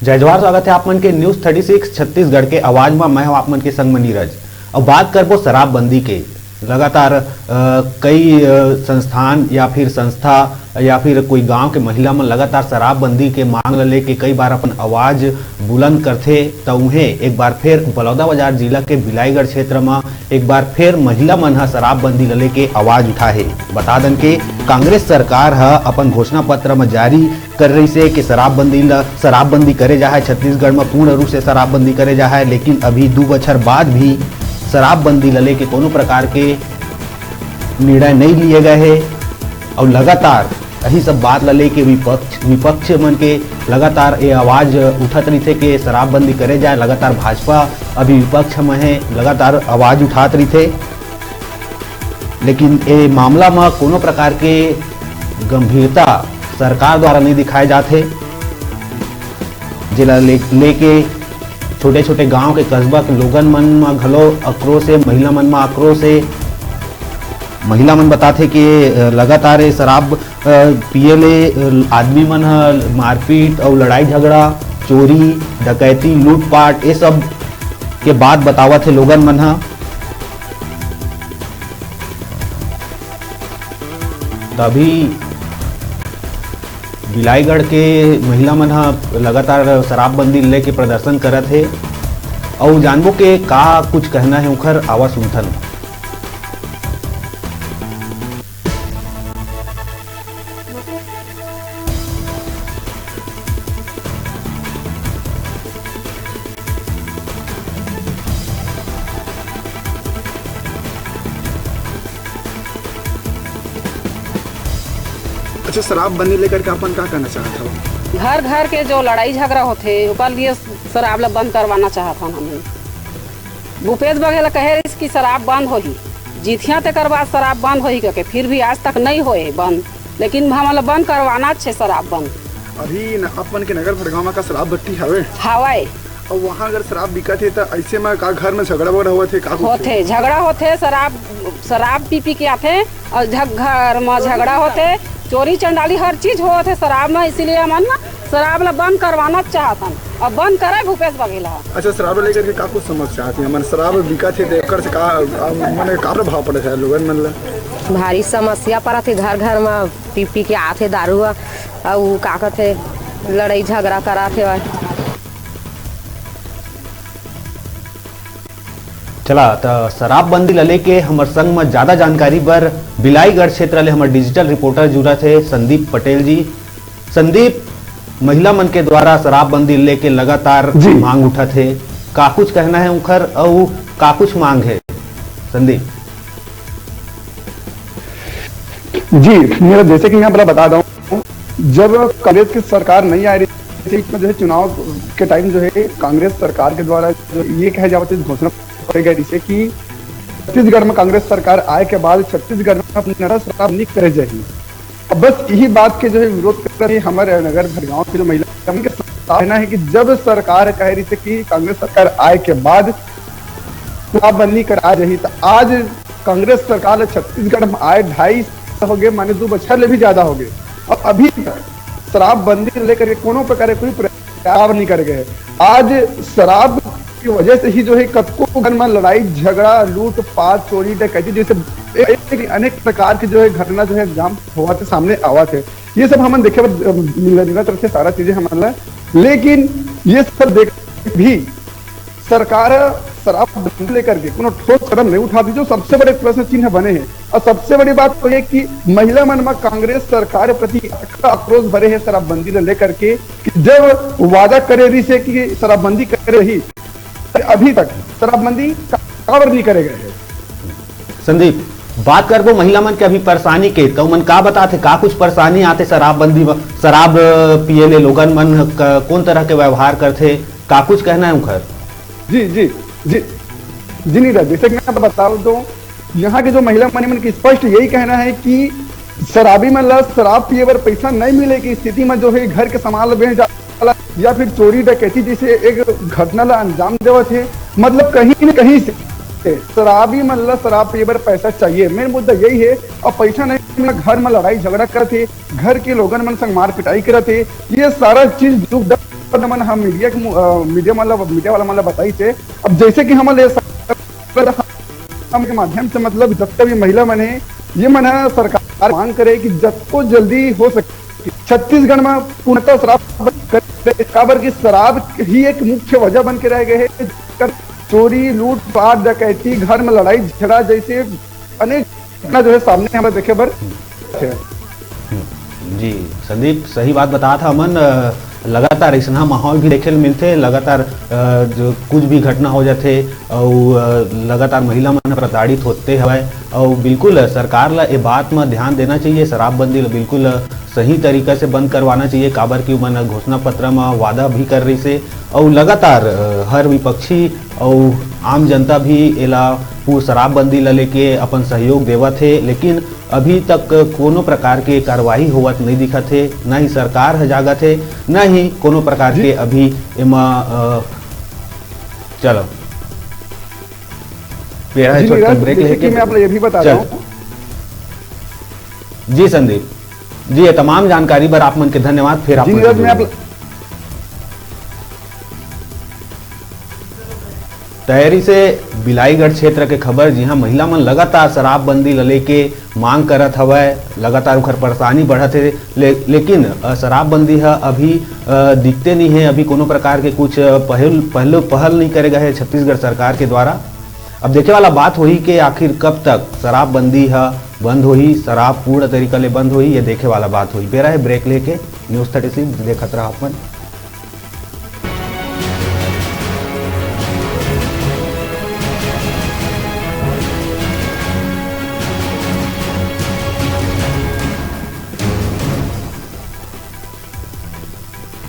जय जवाहर, स्वागत है आप मन के न्यूज 36 छत्तीसगढ़ के आवाज में। मैं हूं आप मन के संग में नीरज। अब बात करबो शराबबंदी के। लगातार कई संस्थान या फिर संस्था या फिर कोई गांव के महिला मन लगातार शराबबंदी के मांग ल लेके कई बार अपन आवाज बुलंद करथे। तो उन्हें एक बार फिर बलौदाबाजार जिला के बिलाईगढ़ क्षेत्र में एक बार फिर महिला मन ह शराबबंदी ल लेके आवाज उठा है। बता दन के कांग्रेस सरकार ह अपन घोषणा पत्र में जारी कर रही से कि शराबबंदी करे जा है, छत्तीसगढ़ में पूर्ण रूप से शराबबंदी करे जा है। लेकिन अभी 2 बछर बाद भी शराबबंदी ल लेके कोनो प्रकार के निर्णय नहीं लिए गए हैं और लगातार यही सब बात ल लेके विपक्ष मन के लगातार ये आवाज उठत रही थे कि शराबबंदी करे जाए। लगातार भाजपा अभी विपक्ष में है, लगातार आवाज उठात रही थे। लेकिन ये मामला में कोनो प्रकार के गंभीरता सरकार द्वारा नहीं दिखाए जाते। जिला लेके छोटे छोटे गांव के कस्बा के लोगन मन में घलो आक्रोश है, महिला मन में आक्रोश है। महिला मन बताते कि लगातार शराब पिए ले आदमी मन मारपीट और लड़ाई झगड़ा, चोरी डकैती लूटपाट ये सब के बात बतावत है लोगन मन। तभी बिलाईगढ़ के महिला मन लगातार शराबबंदी लेके प्रदर्शन करत है और जानबो के का कुछ कहना है उखर आवा सुनथन। अच्छा, शराबबंदी लेकर के अपन का करना चाहता हो? घर घर के जो लड़ाई झगड़ा होते ओकर लिए शराब ला बंद करवाना चाहता हमें। भूपेश बघेल कहे रही कि शराब बंद होही, जीतिया तक बाद शराब बंद होही करके, फिर भी आज तक नहीं होए बंद। लेकिन हमारा बंद करवाना छे शराब बंद। अभी अपन के नगर भरगांव में का शराब भट्टी हवे हवाए और वहाँ अगर शराब बिकत है तो ऐसे में का घर में झगड़ा वगड़ा हुआ थे? का होते झगड़ा होते, शराब पी के आते और घर में झगड़ा होते, चोरी चंडाली हर चीज होत है शराब में। इसीलिए हम ना शराब ला बंद करवाना चाहतन और बंद करे भूपेश बघेल। अच्छा, शराब लेकर के का कुछ समझ चाहती है? शराब बिका थे देकर से का माने का प्रभाव पड़े है लोगन मन ला? भारी समस्या पड़ा थे, घर घर में पी के आते दारू और का कहते लड़ाई झगड़ा करा थे। चला तो शराबबंदी ल लेके हमर संग में ज्यादा जानकारी बर बिलाईगढ़ क्षेत्र ले हमर डिजिटल रिपोर्टर जुड़ा थे संदीप पटेल जी। संदीप, महिला मन के द्वारा शराबबंदी लेके लगातार मांग उठा थे, का कुछ कहना है उनकर और का कुछ मांग है? संदीप जी, मेरा जैसे कि यहाँ बता दूं, जब कांग्रेस की सरकार नहीं आ रही थी जो है चुनाव के टाइम जो है कांग्रेस सरकार के द्वारा जो ये कहा जाता है घोषणा जिसे कि छत्तीसगढ़ में कांग्रेस सरकार आए के बाद छत्तीसगढ़ में अपनी शराब नहीं करे जाएगी। अब बस यही बात के जो है विरोध कर रही हमारे नगर भरगांव की जो महिला कहना है कि जब सरकार कह रही थी कि कांग्रेस सरकार आए के बाद शराबबंदी करा रही, तो आज कांग्रेस सरकार छत्तीसगढ़ में आए 2.5 साल हो गए, माने 2 बछर ले भी ज्यादा हो गए और अभी तक शराबबंदी लेकर के कोनो प्रकार कोई प्रयास नहीं कर गए। आज शराब की वजह से ही जो है कतको घर में लड़ाई झगड़ा लूटपाट चोरी डकैती जैसे अनेक प्रकार की जो है घटना जो है जाम हुआ थे, सामने आवा थे। ये सब हम देखे तरफ से सारा चीजें हमारा, लेकिन ये सब देख भी सरकार शराब लेकर के कोनो ठोस कदम नहीं उठाती, जो सबसे बड़े प्रश्न चिन्ह बने हैं। और सबसे बड़ी बात तो है कि महिला मन में कांग्रेस सरकार प्रति आक्रोश भरे है शराबबंदी लेकर के, कि जब वादा करे रही से कि शराबबंदी कर रही, अभी तक शराबबंदी कावर नहीं करे गए हैं। संदीप, बात करबो महिला मन के अभी परेशानी के, तो मन का बताते का कुछ परेशानी आते शराबबंदी में? शराब पिए ले लोगन मन कौन तरह के व्यवहार करते, का कुछ कहना है उनकर? जी जी जी जी नीरज, जैसे कि मैं बताऊं तो यहाँ के जो महिला मन की स्पष्ट यही कहना है कि शराबी में शराब पिए पर पैसा नहीं मिले की स्थिति में जो है घर के सामान बेच या फिर चोरी डकैती जैसे एक घटना ला अंजाम देवत है। मतलब कहीं न कहीं से शराबी मतलब शराब पिए पर पैसा चाहिए, मेन मुद्दा यही है। और पैसा नहीं, घर में लड़ाई झगड़ा करते, घर के लोगन मन संग मार पिटाई करते, ये सारा चीज दुख मन हम मीडिया वाला मतलब बताई थे। अब जैसे कि हम के माध्यम से मतलब जब भी महिला मन है ये मन सरकार मांग करे कि जितको जल्दी हो सके छत्तीसगढ़ में पूर्णतः शराब काबर की शराब ही एक मुख्य वजह बन के रह गए है। चोरी, लूट पाट, डकैती, घर में लड़ाई झगड़ा जैसे अनेक घटना जो है सामने हमें देखे बर। जी संदीप सही बात बताया था अमन। लगातार ऐसा माहौल भी देखे मिलते, लगातार जो कुछ भी घटना हो जाते और लगातार महिला मन प्रताड़ित होते हवे। और बिल्कुल सरकार ला ये बात में ध्यान देना चाहिए, शराबबंदी बिल्कुल सही तरीका से बंद करवाना चाहिए। काबर की मन घोषणा पत्र में वादा भी कर रही से और लगातार हर विपक्षी और आम जनता भी एला शराबबंदी ला लेके अपन सहयोग देवत है, लेकिन अभी तक कोनो प्रकार के कार्रवाई होवत नहीं दिखत है। न ही सरकार है जागत है, न ही कोनो प्रकार के अभी एमा चलो ब्रेक लेके मैं आप ये भी बता रहा हूँ। जी संदीप जी, ये तमाम जानकारी पर आप मन के धन्यवाद। फिर आप तैयारी से बिलाईगढ़ क्षेत्र के खबर, जी हाँ महिला मन लगातार शराबबंदी लेके मांग करत हवै, लगातार उखर परेशानी बढ़त है, लेकिन शराबबंदी है अभी दिखते नहीं है। अभी कोनो प्रकार के कुछ पहल नहीं करे गए है छत्तीसगढ़ सरकार के द्वारा। अब देखे वाला बात होही कि आखिर कब तक शराबबंदी है बंद होही, शराब पूर्ण तरीका ले बंद होही, ये देखे वाला बात हुई। बेरा है ब्रेक लेके न्यूज़ 36 देखत रहा अपन।